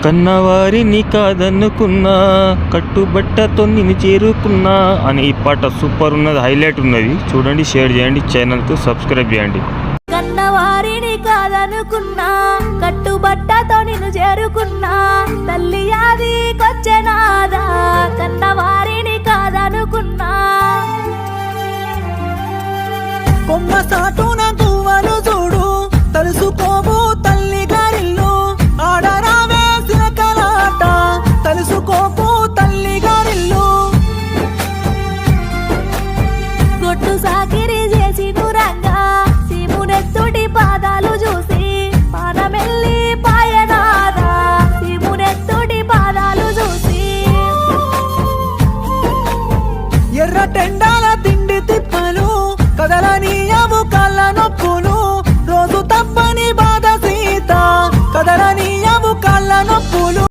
కన్నవారిని కాదనుకున్నా కట్టుబట్టతో నిన్ను చేరుకున్నా అని ఈ పాట సూపర్ ఉన్నది, హైలైట్ ఉన్నది. చూడండి, షేర్ చేయండి, ఛానల్కు సబ్స్క్రైబ్ చేయండి. కన్నవారిని కాదనుకున్నా కట్టుబట్టతో నిన్ను చేరుకున్నా తల్లి యాదికొచ్చెనాదా కన్నవారిని కాదనుకున్నా కొమ్మ సాటున గువ్వలు చూడు తలుసుకోబో తల్లి గారిల్లు ఆడరావే సిరకలాట తలుసుకోబో తల్లి గారిల్లు గొట్టు సాకిరి చేసి నురంగా సీమునెత్తుడి పాదాలు చూసి పానమెల్లి పాయనారా సీమునెత్తుడి పాదాలు చూసి ఎర్ర టెండాల తిండి తిప్పలు కదలనీయవు కళ్ళ నొప్పులు రోజు తప్పని బాధ సీత కదలనీయవు కళ్ళ నొప్పులు